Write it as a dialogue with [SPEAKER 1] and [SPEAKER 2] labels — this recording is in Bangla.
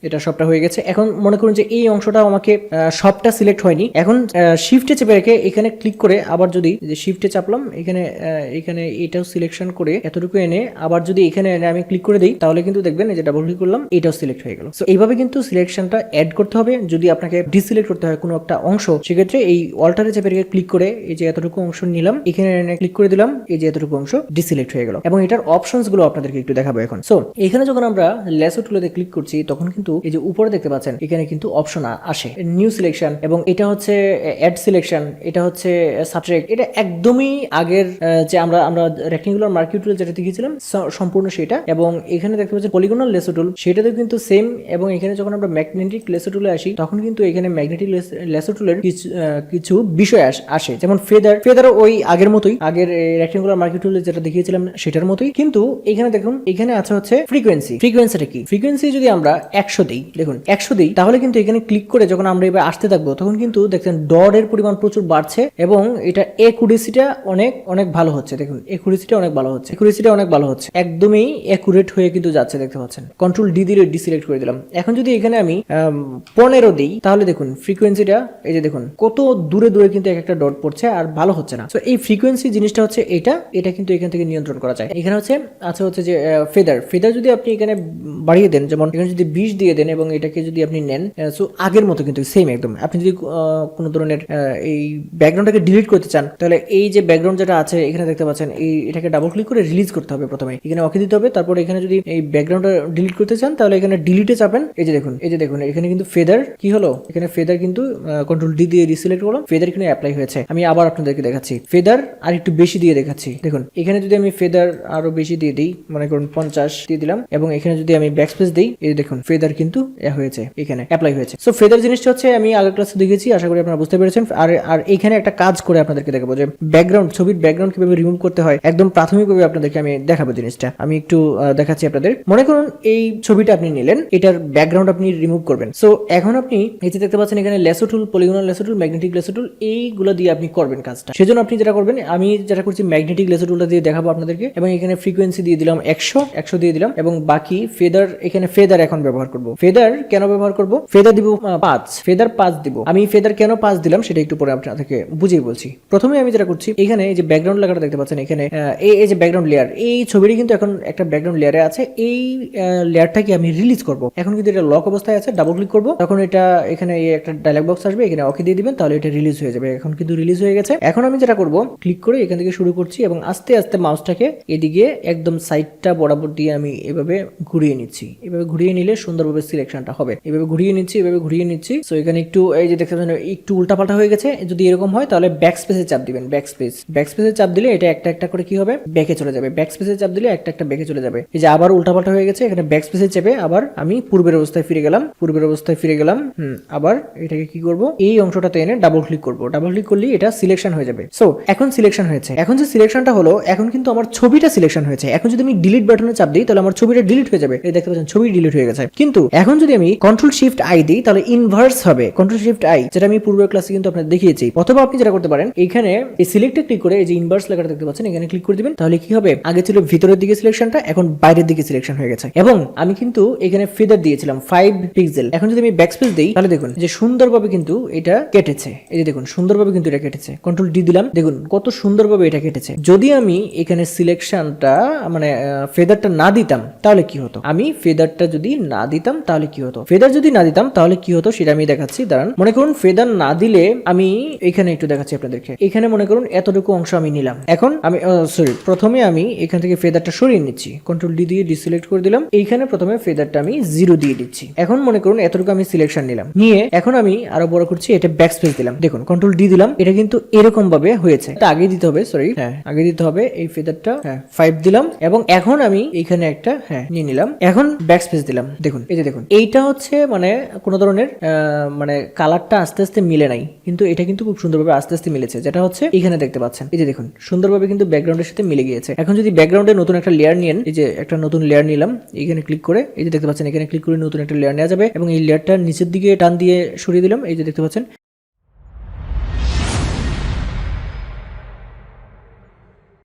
[SPEAKER 1] এটা সবটা হয়ে গেছে। এখন মনে করুন যে এই অংশটা আমাকে সবটা সিলেক্ট হয়নি। এখন শিফটে চেপে রেখে এখানে ক্লিক করে আবার যদি শিফটে চাপলাম, এখানে এখানে এটাও সিলেকশন করে এতটুকু এনে আবার যদি এখানে এনে আমি ক্লিক করে দিই, তাহলে কিন্তু দেখবেন এই যে ডাবল ক্লিক করলাম, এটাও সিলেক্ট হয়ে গেল। সো এইভাবে কিন্তু সিলেকশনটা অ্যাড করতে হবে। যদি আপনাকে ডিসিলেক্ট করতে হয় কোনো একটা অংশ, সেক্ষেত্রে এই অল্টারে চেপে রেখে ক্লিক করে এই যে এতটুকু অংশ নিলাম, এখানে এনে ক্লিক করে দিলাম, এই যে এতটুকু অংশ ডিসিলেক্ট হয়ে গেল। এবং এটার অপশনস গুলো আপনাদেরকে একটু দেখাবো এখন। সো এখানে যখন আমরা ল্যাসো টুলেতে ক্লিক করছি, তখন কিন্তু এই যে উপরে দেখতে পাচ্ছেন এখানে কিন্তু অপশন আসে, নিউ সিলেকশন, এবং এটা হচ্ছে অ্যাড সিলেকশন, এটা হচ্ছে সাবট্রাক্ট। এটা একদমই আগের যে আমরা রেক্টেঙ্গুলার মার্কিউ টুল যেটা দেখিয়েছিলাম সম্পূর্ণ সেটা। এবং এখানে দেখতে পাচ্ছেন পলিগনাল লেসো টুল, সেটাতেও কিন্তু সেম। এবং এখানে যখন আমরা ম্যাগনেটিক লেসো টুলে আসি, তখন কিন্তু এখানে ম্যাগনেটিক লেসো টুলের কিছু বিষয় আসে, যেমন ফেদারও ওই আগের মতোই, আগের রেক্টেঙ্গুলার মার্কিউ টুলে যেটা দেখিয়েছিলাম সেটার মতোই। কিন্তু এখানে দেখুন, এখানে আছে হচ্ছে ফ্রিকোয়েন্সিটা কি, ফ্রিকোয়েন্সি যদি আমরা 100 দিই, দেখুন 100 দিই, তাহলে কিন্তু এখানে ক্লিক করে যখন আমরা এবার আসতে থাকবো, তখন কিন্তু দেখছেন ডটের পরিমাণ প্রচুর বাড়ছে এবং এটা একুরেসিটা অনেক ভালো হচ্ছে। দেখুন একুরেসিটা অনেক ভালো হচ্ছে, একদমই একুরেট হয়ে কিন্তু যাচ্ছে, দেখতে পাচ্ছেন। কন্ট্রোল ডি দিলে ডিসিলেক্ট করে দিলাম। এখন যদি এখানে আমি 15 দিই, তাহলে দেখুন ফ্রিকোয়েন্সিটা এই যে দেখুন কত দূরে কিন্তু এক একটা ডট পড়ছে আর ভালো হচ্ছে না। তো এই ফ্রিকোয়েন্সি জিনিসটা হচ্ছে এটা কিন্তু এখান থেকে নিয়ন্ত্রণ করা যায়। এখানে হচ্ছে যে ফেদার যদি আপনি এখানে বাড়িয়ে দেন, যেমন এখানে যদি 20 দিয়ে দেন এবং এটাকে যদি আপনি নেন, সো আগের মতো কিন্তু সেম একদম। আপনি যদি কোনো ধরনের এই ব্যাকগ্রাউন্ডটাকে ডিলিট করতে চান, তাহলে এই যে ব্যাকগ্রাউন্ড যেটা আছে এখানে দেখতে পাচ্ছেন, এটাকে ডাবল ক্লিক করে রিলিজ করতে হবে। প্রথমে এখানে ওকে দিতে হবে, তারপর এখানে যদি এই ব্যাকগ্রাউন্ডটা ডিলিট করতে চান, তাহলে এখানে ডিলিটে চাপেন। এই যে দেখুন এখানে কিন্তু ফেদার কি হলো, এখানে ফেদার কিন্তু কন্ট্রোল ডি দিয়ে রিসিলেক্ট করলাম, ফেদার এখানে অ্যাপ্লাই হয়েছে। আমি আবার আপনাদেরকে দেখাচ্ছি, ফেদার আর একটু বেশি দিয়ে দেখাচ্ছি। দেখুন এখানে যদি আমি ফেদার আরো বেশি দিয়ে দিই, মনে করুন 50 দিয়ে দিলাম, এবং এখানে যদি আমি ব্যাকস্পেস দিই, এই দেখুন ফেদার কিন্তু হয়েছে, এখানে অ্যাপ্লাই হয়েছে। সো ফেদার জিনিসটা হচ্ছে আমি আগের ক্লাসে দেখেছি, আশা করি আপনারা বুঝতে পেরেছেন। আর এখানে একটা কাজ করে আপনাদেরকে দেখাবো যে ছবির ব্যাকগ্রাউন্ড কিভাবে রিমুভ করতে হয়, একদম প্রাথমিকভাবে আপনাদেরকে আমি দেখাবো জিনিসটা। আমি একটু দেখাচ্ছি আপনাদের। মনে করুন এই ছবিটা আপনি নিলেন, এটার ব্যাকগ্রাউন্ড আপনি রিমুভ করবেন। সো এখন আপনি এই যে দেখতে পাচ্ছেন এখানে লেসো টুল, পলিগনাল লেসো টুল, ম্যাগনেটিক লেসো টুল, এইগুলো দিয়ে আপনি করবেন কাজটা। সেজন্য আপনি যেটা করবেন, আমি যেটা করছি ম্যাগনেটিক লেসো টুলটা দিয়ে দেখাবো আপনাদেরকে। এবং এখানে ফ্রিকোয়েন্সি দিয়ে দিলাম 100 দিয়ে দিলাম, এবং বাকি এখানে ফেদার এখন ব্যবহার করব। ফেদার কেন ব্যবহার করব, ফেদার দিব 5, ফেদার 5 দিব। আমি ফেদার কেন 5 দিলাম সেটা একটু পরে আপনাদেরকে বুঝিয়ে বলছি। প্রথমে আমি যেটা করছি, এখানে এই যে ব্যাকগ্রাউন্ড লেখাটা দেখতে পাচ্ছেন, এখানে এই যে ব্যাকগ্রাউন্ড লেয়ার, এই ছবিটি কিন্তু এখন একটা ব্যাকগ্রাউন্ড লেয়ারে আছে। এই লেয়ারটাকে আমি রিলিজ করব। এখন কিন্তু এটা লক অবস্থায় আছে, ডাবল ক্লিক করব, তখন এটা এখানে একটা ডায়লগ বক্স আসবে, এখানে ওকে দিয়ে দিবেন, তাহলে এটা রিলিজ হয়ে যাবে। এখন কিন্তু রিলিজ হয়ে গেছে। এখন আমি যেটা করব, ক্লিক করে এখান থেকে শুরু করছি এবং আস্তে আস্তে মাউসটাকে এদিকে একদম সাইডটা বরাবর দিয়ে আমি এভাবে ঘুরিয়ে নিচ্ছি। এভাবে ঘুরিয়ে নিলে সুন্দরভাবে সিলেকশনটা হবে। এভাবে ঘুরিয়ে নিচ্ছি। সো এখানে একটু এই যে দেখতে পাচ্ছেন একটু উল্টাপাল্টা হয়ে গেছে। যদি এরকম হয় তাহলে ব্যাকস্পেসে চাপ দিবেন। ব্যাকস্পেসে চাপ দিলে এটা একটা করে কি হবে, ব্যাকে চলে যাবে। ব্যাকস্পেসে চাপ দিলে একটা ব্যাকে চলে যাবে। এই যে আবার উল্টাপাল্টা হয়ে গেছে, এখানে ব্যাকস্পেসে চেপে আবার আমি পূর্বের অবস্থায় ফিরে গেলাম। আবার এটাকে কি করব, এই অংশটাতে এনে ডাবল ক্লিক করব। ডাবল ক্লিক করলে এটা সিলেকশন হয়ে যাবে। সো এখন সিলেকশন হয়েছে। এখন যে সিলেকশনটা হলো, এখন কিন্তু আমার ছবিটা সিলেকশন হয়েছে। এখন যদি আমি ডিলিট বাটনে চাপ দিই, তাহলে আমার ছবিটা ডিলিট হয়ে যাবে। এই দেখতে পাচ্ছেন ছবি ডিলিট হয়ে গেছে। কিন্তু এখন যদি আমি কন্ট্রোল শিফট আই দিই, তাহলে ইনভার্স হবে। কন্ট্রোল শিফট আই, যেটা আমি পূর্বের ক্লাসে কিন্তু আপনাদের দেখিয়েছি। অথবা আপনি যেটা করতে পারেন, এখানে এই সিলেক্টে ক্লিক করে এই যে ইনভার্স লেখাটা দেখতে পাচ্ছেন, এখানে ক্লিক করে দিবেন। তাহলে কি হবে, আগে ছিল ভিতরের দিকে সিলেকশনটা, এখন বাইরের দিকে সিলেকশন হয়ে গেছে। এবং আমি কিন্তু এখানে ফেদার দিয়েছিলাম 5 পিক্সেল। এখন যদি আমি ব্যাকস্পেস দিই, তাহলে দেখুন যে সুন্দরভাবে কিন্তু এটা কেটেছে। এই যে দেখুন সুন্দরভাবে কিন্তু এটা কেটেছে। কন্ট্রোল ডি দিলাম, দেখুন কত সুন্দরভাবে এটা কেটেছে। যদি আমি এখানে সিলেকশনটা মানে ফেদারটা না দিতাম, তাহলে কি হতো, ফেদার যদি না দিতাম তাহলে কি হতো সেটা আমি দেখাচ্ছি, দাঁড়ান। মনে করুন ফেদার না দিলে আমি এখানে একটু দেখাচ্ছি আপনাদেরকে। এখানে মনে করুন এতটুকু অংশ আমি নিলাম। এখন আমি প্রথমে আমি এখান থেকে ফেদারটা সরিয়ে নিচ্ছি, কন্ট্রোল ডি দিয়ে ডিসিলেক্ট করে দিলাম। এইখানে প্রথমে ফেদারটা আমি 0 দিয়ে দিচ্ছি। এখন মনে করুন এতটুকু আমি সিলেকশন নিলাম, নিয়ে এখন আমি আরো বড় করছি, এটা ব্যাকস্পেস দিলাম। দেখুন কন্ট্রোল ডি দিলাম, এটা কিন্তু এরকম ভাবে হয়েছে। এটা আগে দিতে হবে, আগে দিতে হবে। এই ফেদারটা 5 দিলাম, এবং এখন আমি এখানে একটা নিয়ে নিলাম। এখন ব্যাকস্পেস দিলাম। দেখুন এই যে দেখুন, এইটা হচ্ছে মানে কোন ধরনের মানে কালারটা আস্তে আস্তে মিলে নাই, কিন্তু এটা কিন্তু খুব সুন্দরভাবে আস্তে আস্তে মিলেছে। যেটা হচ্ছে এখানে দেখতে পাচ্ছেন, এই যে দেখুন সুন্দরভাবে কিন্তু ব্যাকগ্রাউন্ডের সাথে মিলে গিয়েছে। এখন যদি ব্যাকগ্রাউন্ডে নতুন একটা লেয়ার নিয়েন, এই যে একটা নতুন লেয়ার নিলাম, এখানে ক্লিক করে এই যে দেখতে পাচ্ছেন, এখানে ক্লিক করে নতুন একটা লেয়ার নেওয়া যাবে, এবং এই লেয়ারটা নিচের দিকে টান দিয়ে সরিয়ে দিলাম। এই যে দেখতে পাচ্ছেন